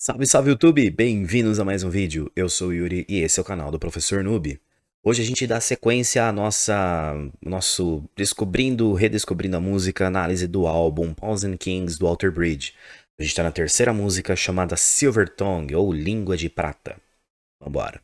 Salve, salve YouTube! Bem-vindos a mais um vídeo. Eu sou o Yuri e esse é o canal do Professor Noob. Hoje a gente dá sequência à nosso descobrindo, redescobrindo a música, análise do álbum Thousand Kings do Alter Bridge. A gente tá na terceira música chamada Silver Tongue, ou Língua de Prata. Vambora.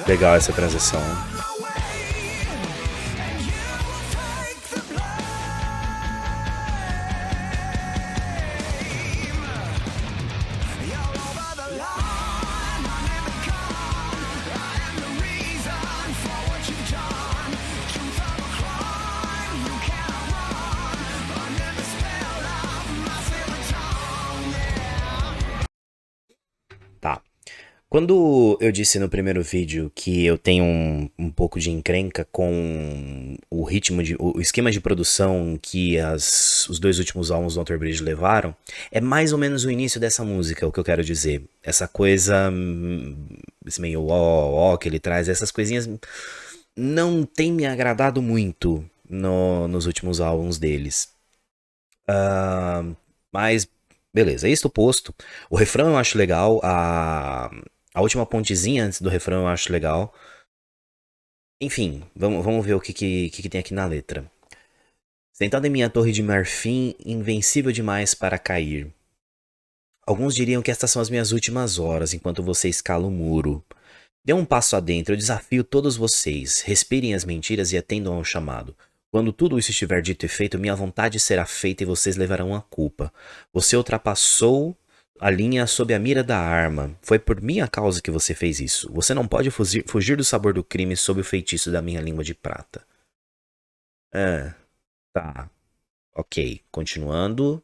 Legal essa transição. Tá. Quando eu disse no primeiro vídeo que eu tenho um pouco de encrenca com o ritmo o esquema de produção que os dois últimos álbuns do Alter Bridge levaram, é mais ou menos o início dessa música, o que eu quero dizer. Essa coisa, esse meio ó que ele traz, essas coisinhas não tem me agradado muito nos últimos álbuns deles. Mas, beleza, isto posto, o refrão eu acho legal, a última pontezinha antes do refrão eu acho legal. Enfim, vamos ver o que tem aqui na letra. Sentado em minha torre de marfim, invencível demais para cair. Alguns diriam que estas são as minhas últimas horas, enquanto você escala o muro. Dê um passo adentro, eu desafio todos vocês. Respirem as mentiras e atendam ao chamado. Quando tudo isso estiver dito e feito, minha vontade será feita e vocês levarão a culpa. Você ultrapassou a linha sob a mira da arma. Foi por minha causa que você fez isso. Você não pode fugir do sabor do crime sob o feitiço da minha língua de prata. Tá. Ok, continuando.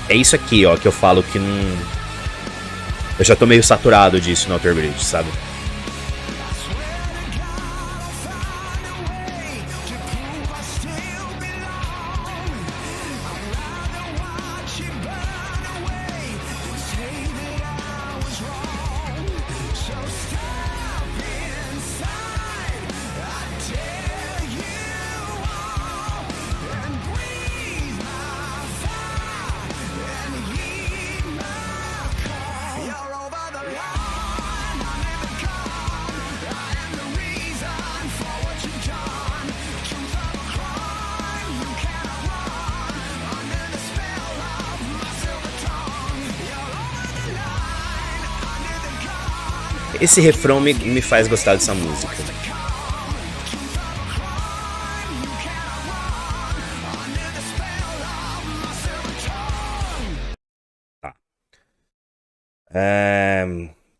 É isso aqui, ó, que eu falo que não... Eu já tô meio saturado disso no Alter Bridge, sabe? Esse refrão me faz gostar dessa música. Tá.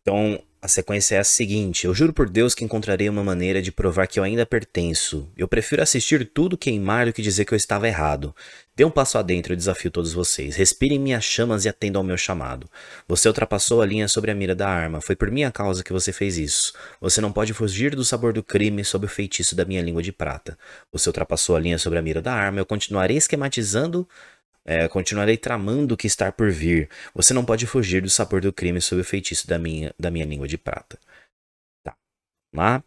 Então, a sequência é a seguinte. Eu juro por Deus que encontrarei uma maneira de provar que eu ainda pertenço. Eu prefiro assistir tudo queimar do que dizer que eu estava errado. Dê um passo adentro, eu desafio todos vocês. Respirem minhas chamas e atendam ao meu chamado. Você ultrapassou a linha sobre a mira da arma. Foi por minha causa que você fez isso. Você não pode fugir do sabor do crime sob o feitiço da minha língua de prata. Você ultrapassou a linha sobre a mira da arma. Eu continuarei esquematizando... continuarei tramando o que está por vir. Você não pode fugir do sabor do crime sob o feitiço da minha língua de prata. Tá. Lá.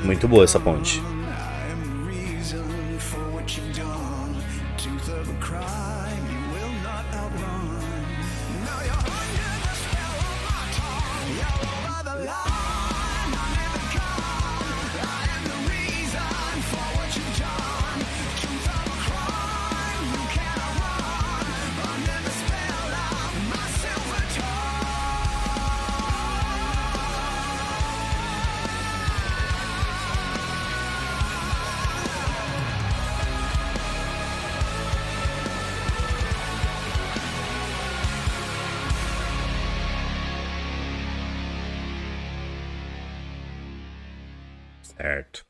Muito boa essa ponte. Certo.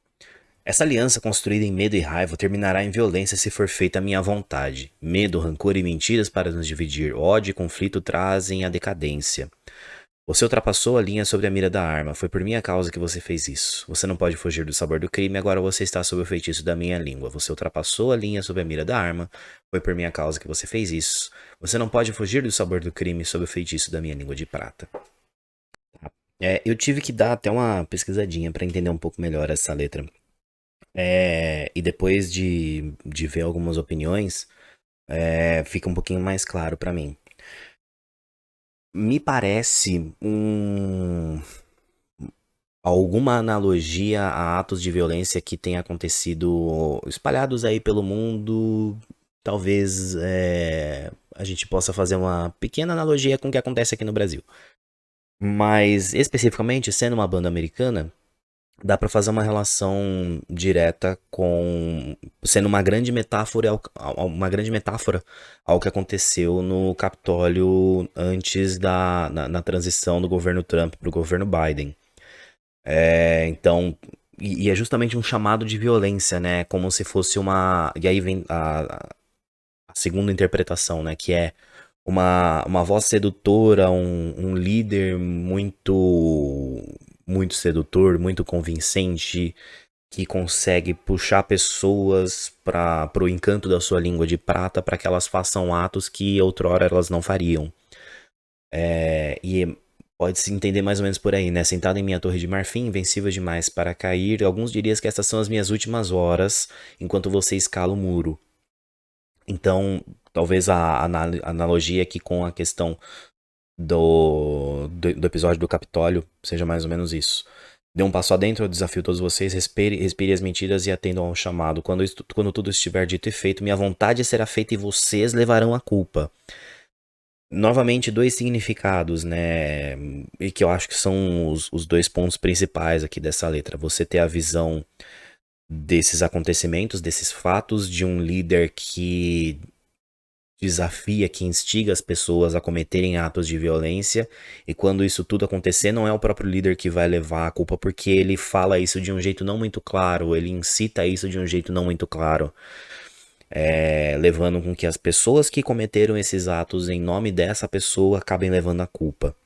Essa aliança construída em medo e raiva terminará em violência se for feita à minha vontade. Medo, rancor e mentiras para nos dividir. Ódio e conflito trazem a decadência. Você ultrapassou a linha sobre a mira da arma. Foi por minha causa que você fez isso. Você não pode fugir do sabor do crime, agora você está sob o feitiço da minha língua. Você ultrapassou a linha sobre a mira da arma. Foi por minha causa que você fez isso. Você não pode fugir do sabor do crime sob o feitiço da minha língua de prata. Eu tive que dar até uma pesquisadinha para entender um pouco melhor essa letra. E depois de ver algumas opiniões, fica um pouquinho mais claro para mim. Me parece alguma analogia a atos de violência que tenha acontecido espalhados aí pelo mundo. Talvez a gente possa fazer uma pequena analogia com o que acontece aqui no Brasil. Mas especificamente, sendo uma banda americana, dá pra fazer uma relação direta com sendo uma grande metáfora ao que aconteceu no Capitólio antes na transição do governo Trump para o governo Biden. Então, e é justamente um chamado de violência, né? Como se fosse uma. E aí vem a segunda interpretação, né? Que é uma voz sedutora, um líder muito sedutor, muito convincente, que consegue puxar pessoas para o encanto da sua língua de prata para que elas façam atos que outrora elas não fariam. E pode-se entender mais ou menos por aí, né? Sentado em minha torre de marfim, invencível demais para cair, alguns diriam que essas são as minhas últimas horas, enquanto você escala o muro. Então, talvez a analogia aqui com a questão do episódio do Capitólio seja mais ou menos isso. Dê um passo adentro, eu desafio todos vocês, respire as mentiras e atendam ao chamado. Quando tudo estiver dito e feito, minha vontade será feita e vocês levarão a culpa. Novamente, dois significados, né? E que eu acho que são os dois pontos principais aqui dessa letra. Você ter a visão desses acontecimentos, desses fatos, de um líder que desafia, que instiga as pessoas a cometerem atos de violência, e quando isso tudo acontecer, não é o próprio líder que vai levar a culpa, porque ele fala isso de um jeito não muito claro, ele incita isso de um jeito não muito claro, levando com que as pessoas que cometeram esses atos em nome dessa pessoa acabem levando a culpa.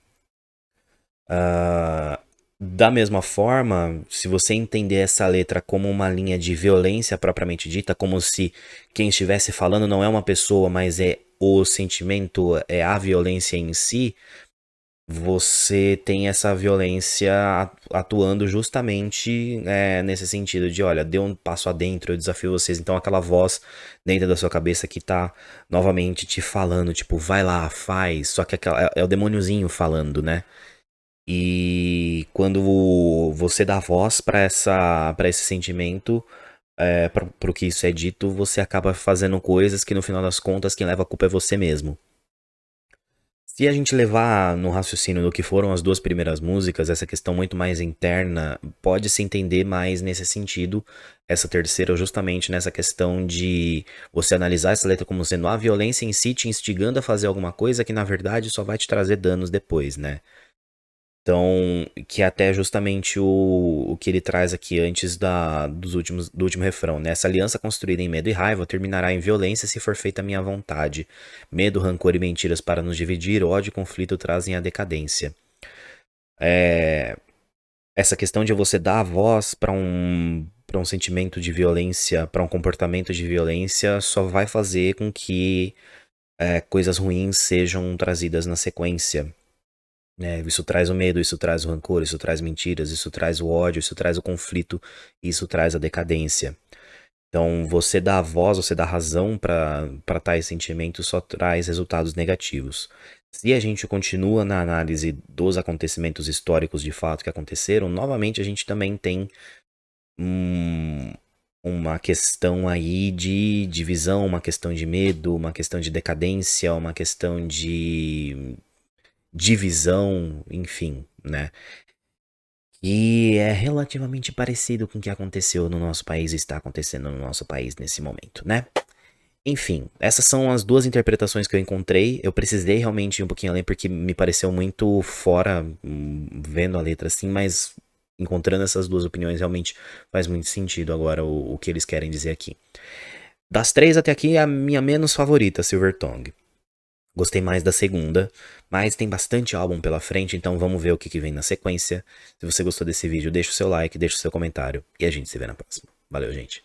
Da mesma forma, se você entender essa letra como uma linha de violência propriamente dita, como se quem estivesse falando não é uma pessoa, mas é o sentimento, é a violência em si, você tem essa violência atuando justamente nesse sentido de, olha, dê um passo adentro, eu desafio vocês. Então aquela voz dentro da sua cabeça que tá novamente te falando, tipo, vai lá, faz, só que é o demôniozinho falando, né? E quando você dá voz para esse sentimento, pro que isso é dito, você acaba fazendo coisas que no final das contas quem leva a culpa é você mesmo. Se a gente levar no raciocínio do que foram as duas primeiras músicas, essa questão muito mais interna, pode se entender mais nesse sentido. Essa terceira, justamente nessa questão de você analisar essa letra como sendo a violência em si te instigando a fazer alguma coisa que na verdade só vai te trazer danos depois, né? Então, que é até justamente o que ele traz aqui antes do último refrão, né? Essa aliança construída em medo e raiva terminará em violência se for feita à minha vontade. Medo, rancor e mentiras para nos dividir, ódio e conflito trazem a decadência. Essa questão de você dar a voz para um sentimento de violência, para um comportamento de violência, só vai fazer com que coisas ruins sejam trazidas na sequência. Isso traz o medo, isso traz o rancor, isso traz mentiras, isso traz o ódio, isso traz o conflito, isso traz a decadência. Então, você dá voz, você dá razão para tais sentimentos só traz resultados negativos. Se a gente continua na análise dos acontecimentos históricos de fato que aconteceram, novamente a gente também tem uma questão aí de divisão, uma questão de medo, uma questão de decadência, uma questão de divisão, enfim, né? E é relativamente parecido com o que aconteceu no nosso país e está acontecendo no nosso país nesse momento, né? Enfim, essas são as duas interpretações que eu encontrei. Eu precisei realmente ir um pouquinho além porque me pareceu muito fora, vendo a letra assim, mas encontrando essas duas opiniões realmente faz muito sentido agora o que eles querem dizer aqui. Das três até aqui, é a minha menos favorita, Silver Tongue. Gostei mais da segunda, mas tem bastante álbum pela frente, então vamos ver o que vem na sequência. Se você gostou desse vídeo, deixa o seu like, deixa o seu comentário e a gente se vê na próxima. Valeu, gente.